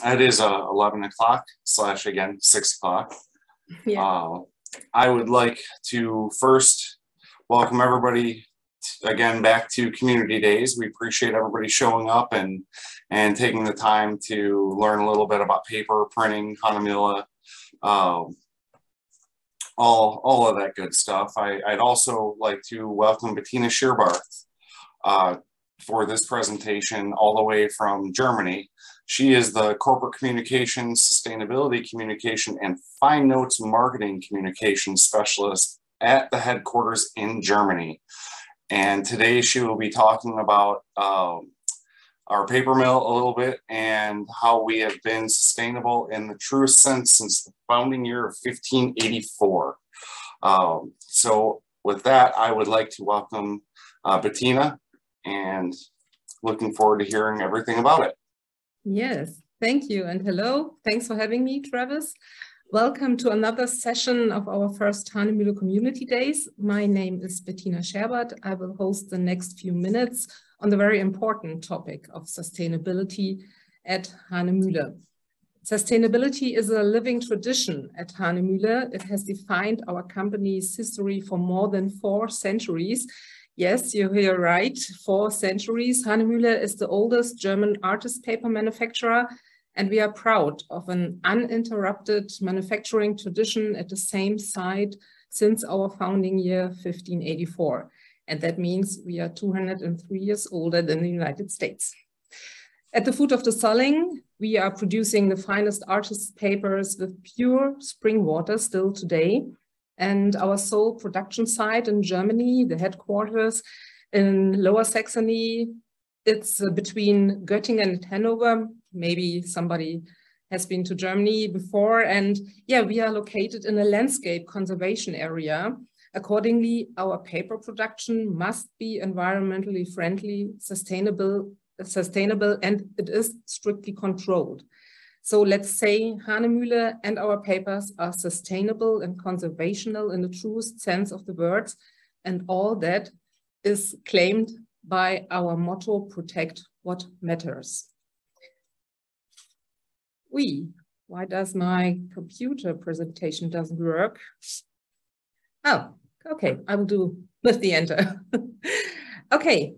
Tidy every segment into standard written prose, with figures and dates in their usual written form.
It is 11 o'clock / again 6 o'clock. Yeah. I would like to first welcome everybody again back to Community Days. We appreciate everybody showing up and taking the time to learn a little bit about paper printing, Hahnemühle, all of that good stuff. I'd also like to welcome Bettina Scheerbarth for this presentation all the way from Germany. She is the Corporate Communications, Sustainability Communication, and Fine Notes Marketing Communication Specialist at the headquarters in Germany. And today she will be talking about our paper mill a little bit and how we have been sustainable in the truest sense since the founding year of 1584. So with that, I would like to welcome Bettina, and looking forward to hearing everything about it. Yes, thank you and hello. Thanks for having me, Travis. Welcome to another session of our first Hahnemühle Community Days. My name is Bettina Scheerbarth. I will host the next few minutes on the very important topic of sustainability at Hahnemühle. Sustainability is a living tradition at Hahnemühle. It has defined our company's history for more than 4 centuries. Yes, you hear right, 4 centuries. Hahnemühle is the oldest German artist paper manufacturer, and we are proud of an uninterrupted manufacturing tradition at the same site since our founding year, 1584. And that means we are 203 years older than the United States. At the foot of the Solling, we are producing the finest artist papers with pure spring water still today. And our sole production site in Germany, the headquarters in Lower Saxony, it's between Göttingen and Hanover. Maybe somebody has been to Germany before. And yeah, we are located in a landscape conservation area. Accordingly, our paper production must be environmentally friendly, sustainable, and it is strictly controlled. So let's say Hahnemühle and our papers are sustainable and conservational in the truest sense of the words, and all that is claimed by our motto, protect what matters. Why does my computer presentation doesn't work? Oh, okay, I will do with the enter. Okay,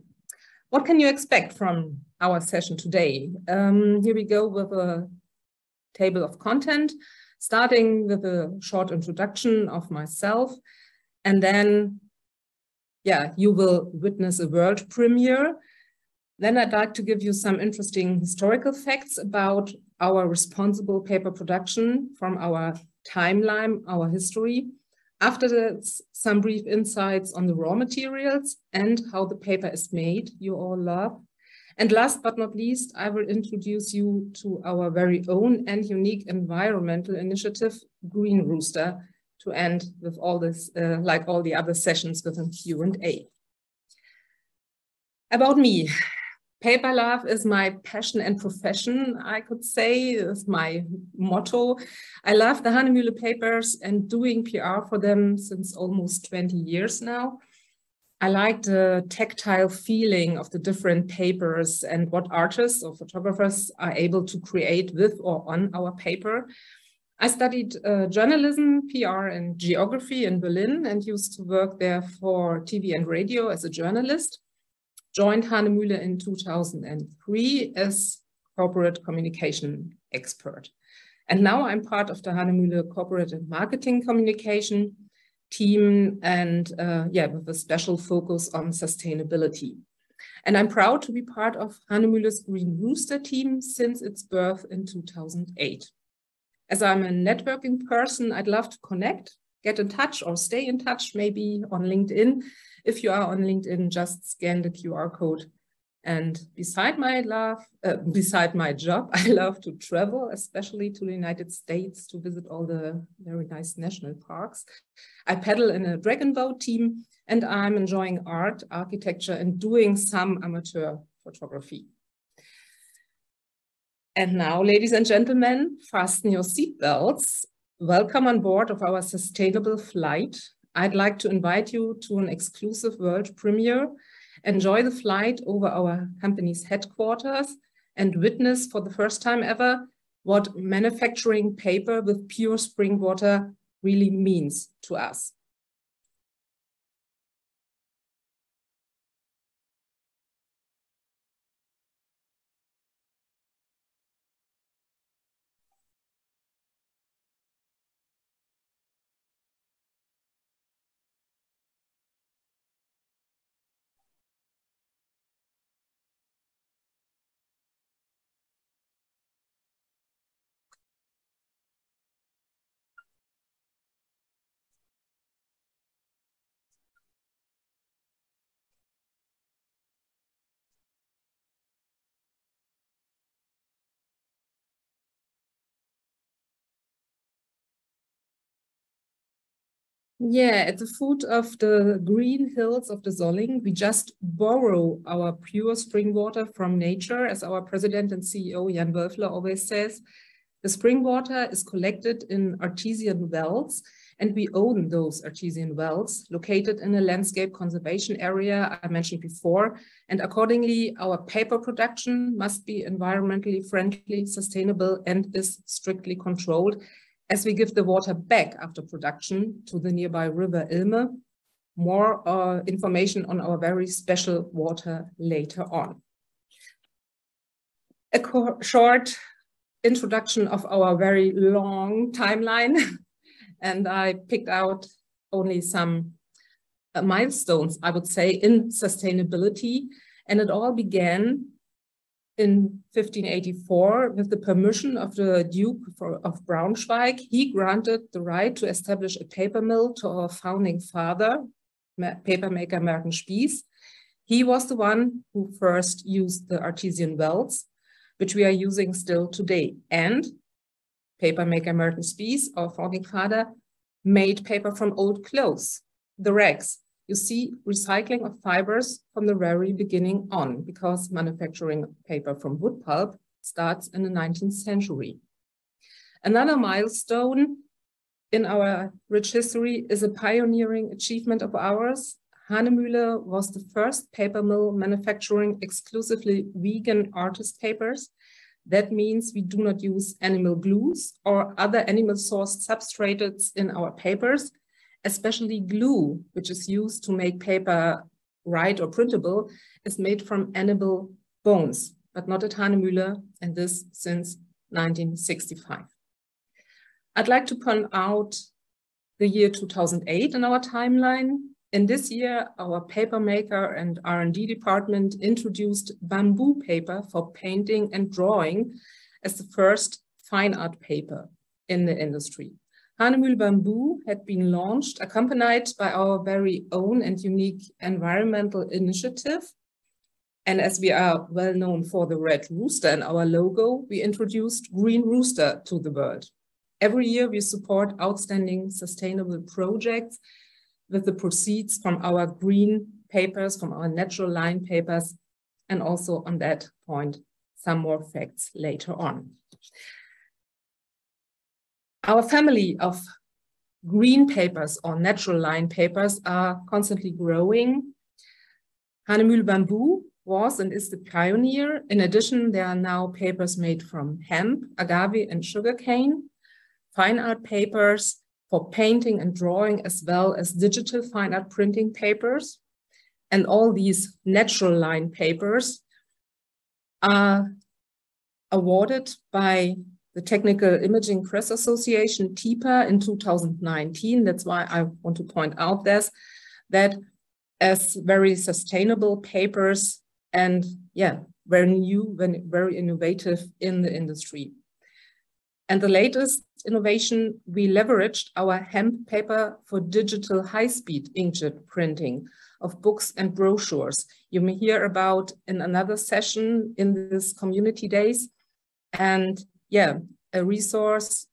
what can you expect from our session today? Here we go with a table of content, starting with a short introduction of myself, and then, yeah, you will witness a world premiere. Then I'd like to give you some interesting historical facts about our responsible paper production from our timeline, our history. After that, some brief insights on the raw materials and how the paper is made, you all love. And last but not least, I will introduce you to our very own and unique environmental initiative, Green Rooster, to end with all this, like all the other sessions, with a Q&A. About me, paper love is my passion and profession, I could say, is my motto. I love the Hahnemühle papers and doing PR for them since almost 20 years now. I like the tactile feeling of the different papers and what artists or photographers are able to create with or on our paper. I studied journalism, PR, and geography in Berlin and used to work there for TV and radio as a journalist. Joined Hahnemühle in 2003 as corporate communication expert. And now I'm part of the Hahnemühle Corporate and Marketing Communication team, and yeah, with a special focus on sustainability. And I'm proud to be part of Hahnemühle's Green Rooster team since its birth in 2008. As I'm a networking person, I'd love to connect, get in touch or stay in touch, maybe on LinkedIn. If you are on LinkedIn, just scan the QR code. And beside my job, I love to travel, especially to the United States, to visit all the very nice national parks. I paddle in a dragon boat team, and I'm enjoying art, architecture, and doing some amateur photography. And now, ladies and gentlemen, fasten your seatbelts. Welcome on board of our sustainable flight. I'd like to invite you to an exclusive world premiere. Enjoy the flight over our company's headquarters and witness for the first time ever what manufacturing paper with pure spring water really means to us. Yeah, at the foot of the green hills of the Solling, we just borrow our pure spring water from nature, as our president and CEO Jan Wölfler always says. The spring water is collected in artesian wells, and we own those artesian wells located in a landscape conservation area I mentioned before. And accordingly, our paper production must be environmentally friendly, sustainable, and is strictly controlled, as we give the water back after production to the nearby river Ilme. More information on our very special water later on. A short introduction of our very long timeline. And I picked out only some milestones, I would say, in sustainability. And it all began in 1584 with the permission of the Duke of Braunschweig. He granted the right to establish a paper mill to our founding father, papermaker Merten Spies. He was the one who first used the artesian wells, which we are using still today. And papermaker Merten Spies, our founding father, made paper from old clothes, the rags. You see recycling of fibers from the very beginning on, because manufacturing paper from wood pulp starts in the 19th century. Another milestone in our rich history is a pioneering achievement of ours. Hahnemühle was the first paper mill manufacturing exclusively vegan artist papers. That means we do not use animal glues or other animal-sourced substrates in our papers. Especially glue, which is used to make paper write or printable, is made from animal bones, but not at Hahnemühle, and this since 1965. I'd like to point out the year 2008 in our timeline. In this year, our paper maker and R&D department introduced bamboo paper for painting and drawing as the first fine art paper in the industry. Hahnemühle Bamboo had been launched, accompanied by our very own and unique environmental initiative. And as we are well known for the red rooster in our logo, we introduced Green Rooster to the world. Every year we support outstanding sustainable projects with the proceeds from our green papers, from our natural line papers, and also on that point, some more facts later on. Our family of green papers or natural line papers are constantly growing. Hahnemühle Bamboo was and is the pioneer. In addition, there are now papers made from hemp, agave, and sugarcane, fine art papers for painting and drawing, as well as digital fine art printing papers. And all these natural line papers are awarded by the Technical Imaging Press Association, TIPA, in 2019. That's why I want to point out this, that as very sustainable papers and very new, very innovative in the industry. And the latest innovation, we leveraged our hemp paper for digital high-speed inkjet printing of books and brochures. You may hear about in another session in this community days. And a resource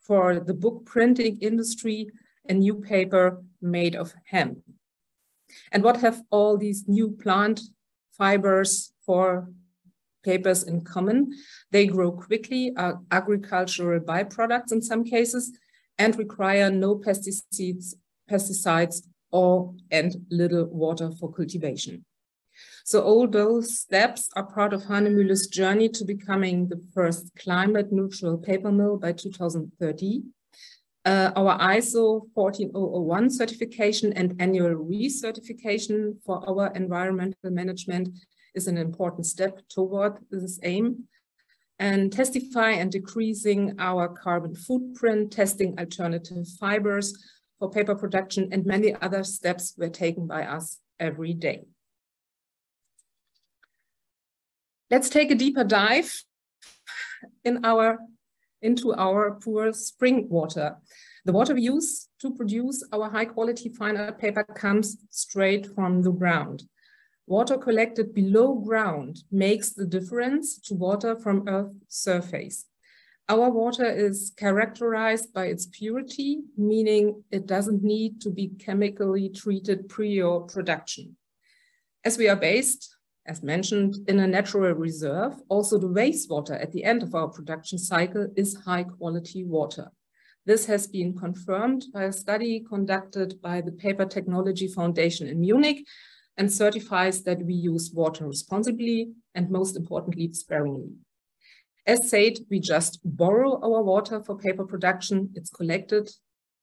for the book printing industry, a new paper made of hemp. And what have all these new plant fibers for papers in common? They grow quickly, are agricultural byproducts in some cases, and require no pesticides and little water for cultivation. So all those steps are part of Hahnemühle's journey to becoming the first climate neutral paper mill by 2030. Our ISO 14001 certification and annual recertification for our environmental management is an important step toward this aim. And testify and decreasing our carbon footprint, testing alternative fibers for paper production, and many other steps were taken by us every day. Let's take a deeper dive into our poor spring water. The water we use to produce our high quality fine art paper comes straight from the ground. Water collected below ground makes the difference to water from Earth's surface. Our water is characterized by its purity, meaning it doesn't need to be chemically treated prior production. As we are based, as mentioned, in a natural reserve, also the wastewater at the end of our production cycle is high quality water. This has been confirmed by a study conducted by the Paper Technology Foundation in Munich and certifies that we use water responsibly and, most importantly, sparingly. As said, we just borrow our water for paper production. It's collected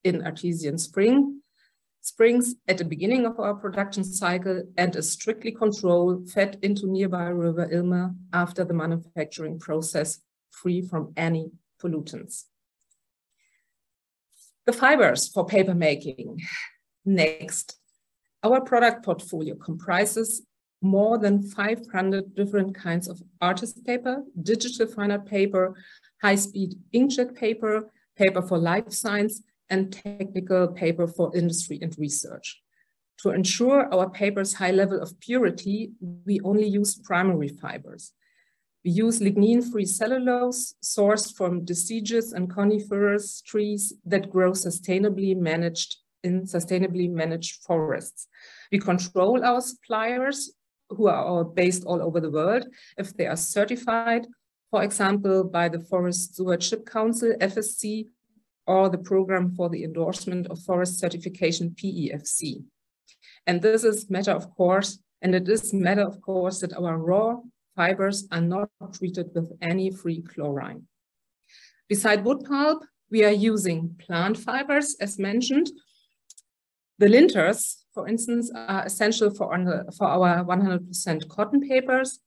in artesian springs at the beginning of our production cycle and is strictly controlled, fed into nearby River Ilme after the manufacturing process, free from any pollutants. The fibers for paper making. Next, our product portfolio comprises more than 500 different kinds of artist paper, digital fine art paper, high-speed inkjet paper, paper for life science, and technical paper for industry and research. To ensure our paper's high level of purity, we only use primary fibers. We use lignin-free cellulose sourced from deciduous and coniferous trees that grow sustainably managed in sustainably managed forests. We control our suppliers, who are based all over the world, if they are certified, for example, by the Forest Stewardship Council, FSC, or the Program for the Endorsement of Forest Certification, PEFC. And this is matter of course, and it is matter of course that our raw fibers are not treated with any free chlorine. Beside wood pulp, we are using plant fibers, as mentioned. The linters, for instance, are essential for our 100% cotton papers.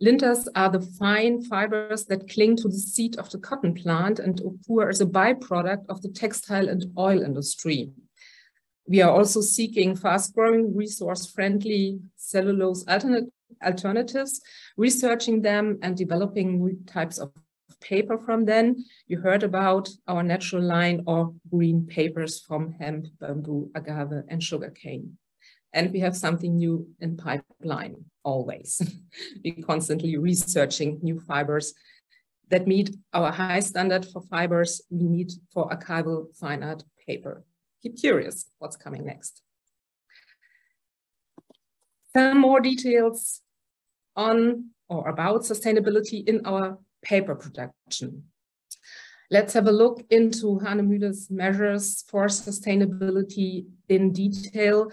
Linters are the fine fibers that cling to the seed of the cotton plant and occur as a byproduct of the textile and oil industry. We are also seeking fast-growing, resource-friendly cellulose alternatives, researching them and developing new types of paper from them. You heard about our natural line or green papers from hemp, bamboo, agave, and sugarcane. And we have something new in pipeline, always. We're constantly researching new fibers that meet our high standard for fibers we need for archival fine art paper. Keep curious what's coming next. Some more details on or about sustainability in our paper production. Let's have a look into Hahnemühle's measures for sustainability in detail,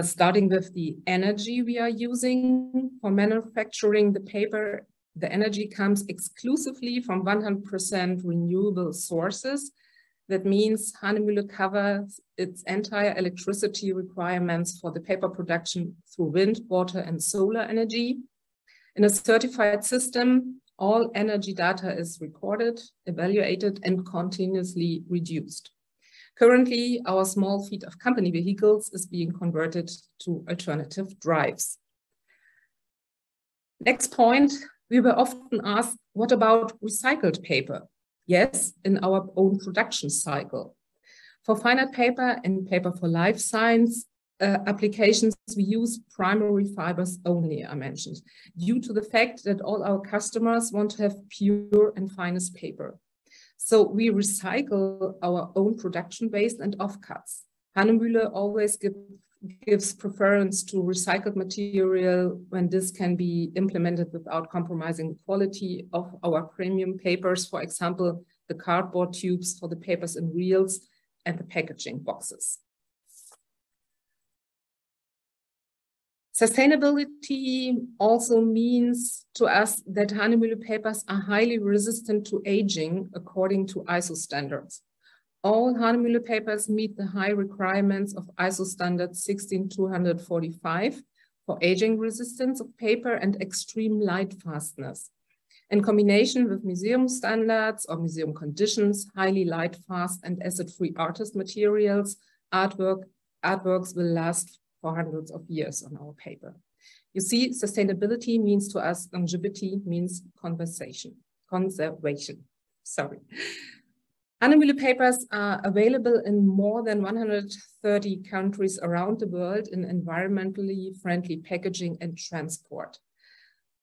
starting with the energy we are using for manufacturing the paper. The energy comes exclusively from 100% renewable sources. That means Hahnemühle covers its entire electricity requirements for the paper production through wind, water, and solar energy. In a certified system, all energy data is recorded, evaluated, and continuously reduced. Currently, our small fleet of company vehicles is being converted to alternative drives. Next point, we were often asked, what about recycled paper? Yes, in our own production cycle. For fine art paper and paper for life science applications, we use primary fibers only, I mentioned, due to the fact that all our customers want to have pure and finest paper. So we recycle our own production waste and offcuts. Hahnemühle always gives preference to recycled material when this can be implemented without compromising the quality of our premium papers, for example, the cardboard tubes for the papers and reels and the packaging boxes. Sustainability also means to us that Hahnemühle papers are highly resistant to aging according to ISO standards. All Hahnemühle papers meet the high requirements of ISO standard 16245 for aging resistance of paper and extreme light fastness. In combination with museum standards or museum conditions, highly light fast and acid-free artist materials, artworks will last for hundreds of years on our paper. You see, sustainability means to us, longevity means conservation. Sorry. Hahnemühle papers are available in more than 130 countries around the world in environmentally friendly packaging and transport.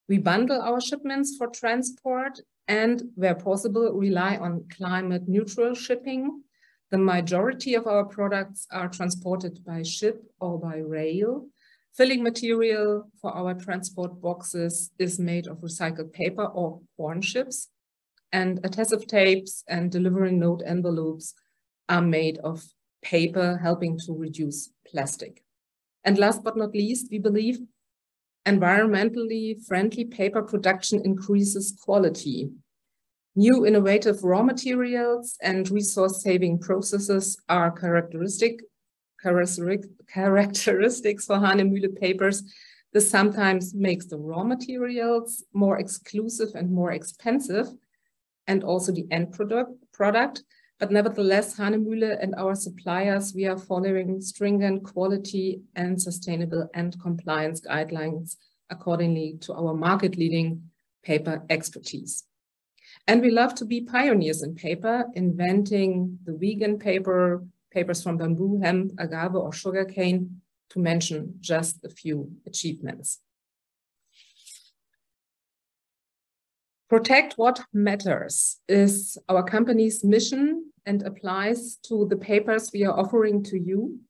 We bundle our shipments for transport and, where possible, rely on climate neutral shipping. The majority of our products are transported by ship or by rail. Filling material for our transport boxes is made of recycled paper or corn chips, and adhesive tapes and delivery note envelopes are made of paper, helping to reduce plastic. And last but not least, we believe environmentally friendly paper production increases quality. New innovative raw materials and resource-saving processes are characteristics for Hahnemühle papers. This sometimes makes the raw materials more exclusive and more expensive, and also the end product. But nevertheless, Hahnemühle and our suppliers, we are following stringent quality and sustainable and compliance guidelines accordingly to our market-leading paper expertise. And we love to be pioneers in paper, inventing the vegan papers from bamboo, hemp, agave, or sugarcane, to mention just a few achievements. Protect what matters is our company's mission and applies to the papers we are offering to you.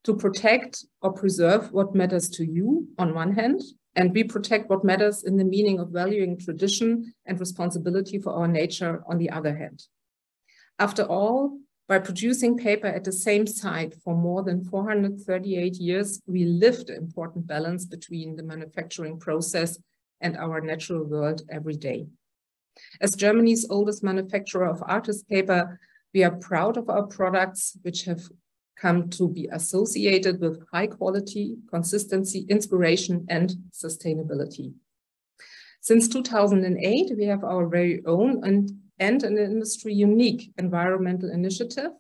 To protect or preserve what matters to you on one hand, and we protect what matters in the meaning of valuing tradition and responsibility for our nature on the other hand. After all, by producing paper at the same site for more than 438 years, we lived an important balance between the manufacturing process and our natural world every day. As Germany's oldest manufacturer of artist paper, we are proud of our products, which have come to be associated with high quality, consistency, inspiration, and sustainability. Since 2008, we have our very own and an industry unique environmental initiative,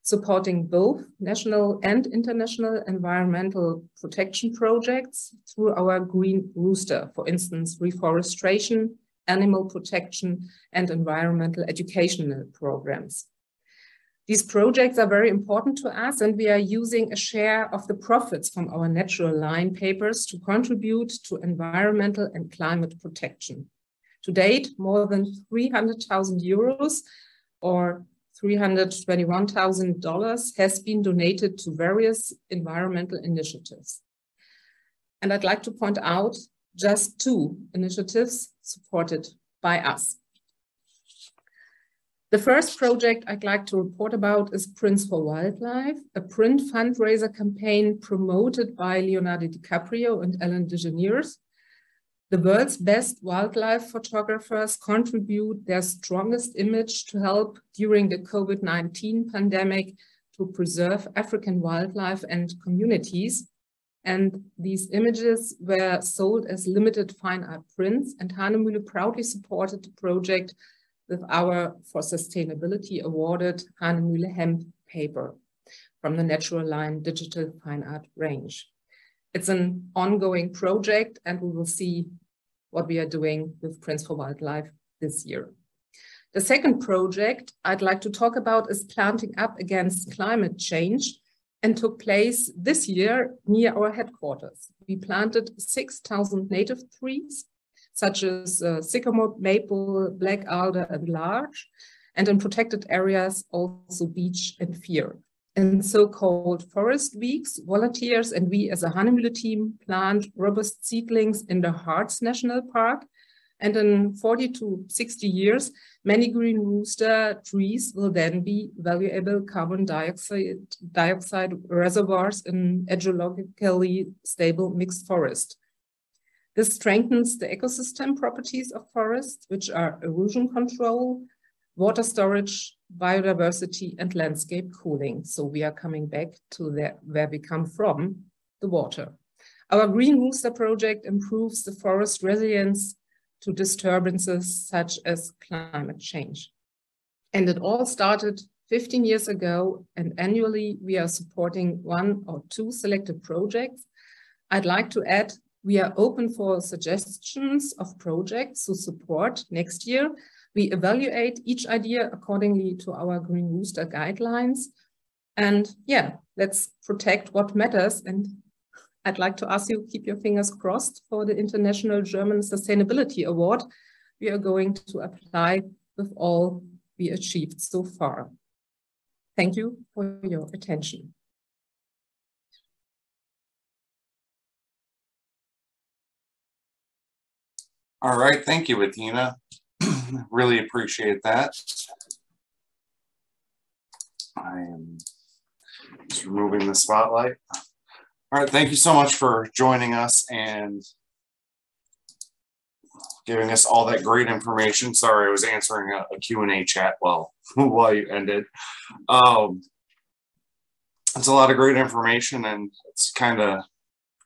supporting both national and international environmental protection projects through our Green Rooster, for instance, reforestation, animal protection, and environmental educational programs. These projects are very important to us, and we are using a share of the profits from our natural line papers to contribute to environmental and climate protection. To date, more than 300,000 euros or $321,000 has been donated to various environmental initiatives. And I'd like to point out just 2 initiatives supported by us. The first project I'd like to report about is Prints for Wildlife, a print fundraiser campaign promoted by Leonardo DiCaprio and Ellen DeGeneres. The world's best wildlife photographers contribute their strongest image to help during the COVID-19 pandemic to preserve African wildlife and communities. And these images were sold as limited fine art prints, and Hahnemühle proudly supported the project with our For Sustainability awarded Hahnemühle hemp paper from the Natural Line Digital Fine Art range. It's an ongoing project, and we will see what we are doing with Prints for Wildlife this year. The second project I'd like to talk about is Planting Up Against Climate Change, and took place this year near our headquarters. We planted 6,000 native trees, such as sycamore, maple, black alder, and larch, and in protected areas also beech and fir. In so-called forest weeks, volunteers and we as a Hahnemühle team plant robust seedlings in the Harz National Park And in 40 to 60 years, many green rooster trees will then be valuable carbon dioxide reservoirs in ecologically stable mixed forest. This strengthens the ecosystem properties of forests, which are erosion control, water storage, biodiversity, and landscape cooling. So we are coming back to where we come from, the water. Our Green Rooster project improves the forest resilience to disturbances such as climate change. And it all started 15 years ago, and annually we are supporting 1 or 2 selected projects. I'd like to add, we are open for suggestions of projects to support next year. We evaluate each idea accordingly to our Green Rooster guidelines. And yeah, let's protect what matters. And I'd like to ask you, keep your fingers crossed for the International German Sustainability Award we are going to apply with all we achieved so far. Thank you for your attention. All right, thank you, Bettina. Really appreciate that. I am just removing the spotlight. All right, thank you so much for joining us and giving us all that great information. Sorry, I was answering a Q&A chat while you ended. It's a lot of great information, and it's kind of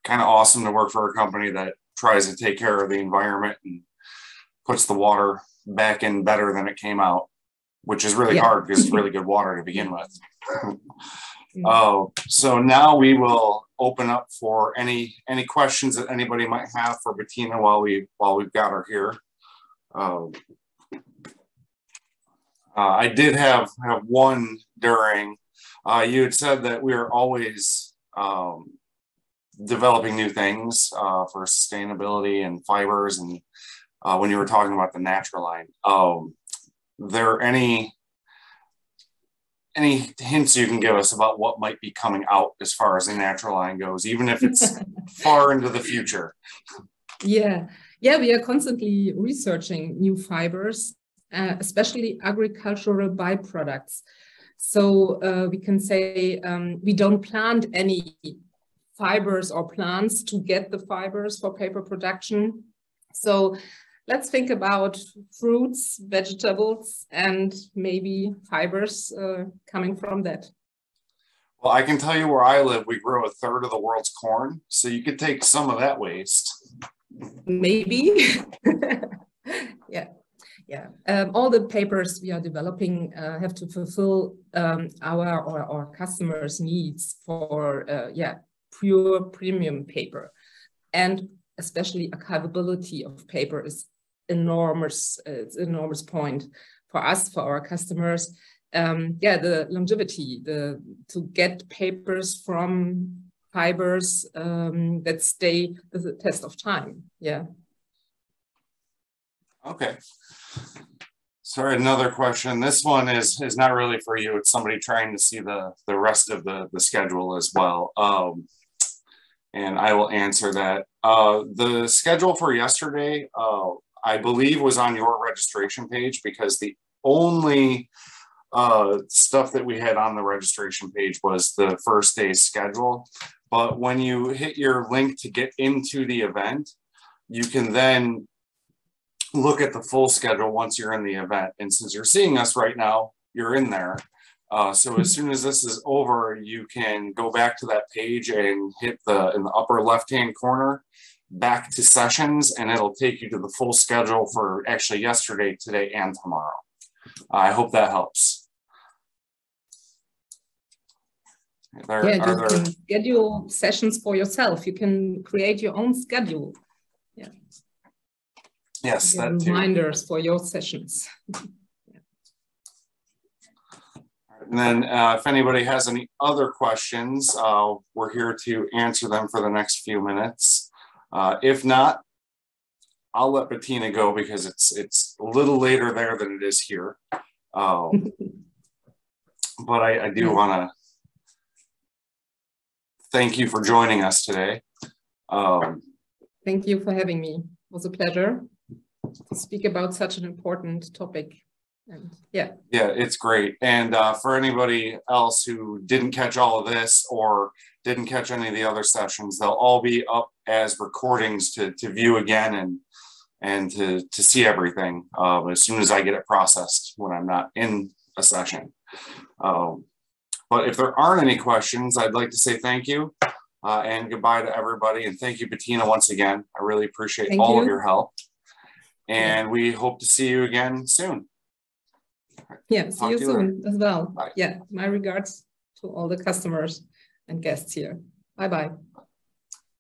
awesome to work for a company that tries to take care of the environment and puts the water back in better than it came out, which is really hard because it's really good water to begin with. So now we will open up for any questions that anybody might have for Bettina while we've got her here. I did have one during. You had said that we are always developing new things for sustainability and fibers, and when you were talking about the natural line, there any hints you can give us about what might be coming out as far as the natural line goes, even if it's far into the future? Yeah, we are constantly researching new fibers, especially agricultural byproducts. So we can say we don't plant any fibers or plants to get the fibers for paper production. So let's think about fruits, vegetables, and maybe fibers coming from that. Well, I can tell you where I live, we grow 1/3 of the world's corn. So you could take some of that waste. Maybe. Yeah. All the papers we are developing have to fulfill our customers' needs for pure premium paper, and especially archivability of paper is enormous. It's an enormous point for us, for our customers. The longevity, to get papers from fibers that stay the test of time. Yeah. Okay. Sorry, another question. This one is not really for you. It's somebody trying to see the rest of the schedule as well. And I will answer that. The schedule for yesterday, I believe, was on your registration page, because the only stuff that we had on the registration page was the first day's schedule. But when you hit your link to get into the event, you can then look at the full schedule once you're in the event. And since you're seeing us right now, you're in there. So as soon as this is over, you can go back to that page and hit in the upper left-hand corner, back to sessions, and it'll take you to the full schedule for actually yesterday, today, and tomorrow. I hope that helps. You can schedule sessions for yourself. You can create your own schedule. Yeah. Yes, that too. Reminders for your sessions. And then if anybody has any other questions, we're here to answer them for the next few minutes. If not, I'll let Bettina go, because it's a little later there than it is here. But I do want to thank you for joining us today. Thank you for having me. It was a pleasure. speak about such an important topic. And yeah, it's great. And for anybody else who didn't catch all of this or didn't catch any of the other sessions, they'll all be up as recordings to view again and to see everything as soon as I get it processed when I'm not in a session. But if there aren't any questions, I'd like to say thank you and goodbye to everybody. And thank you, Bettina, once again. I really appreciate all of your help. And we hope to see you again soon. Yeah, see you soon as well. Bye. Yeah, my regards to all the customers and guests here. Bye-bye.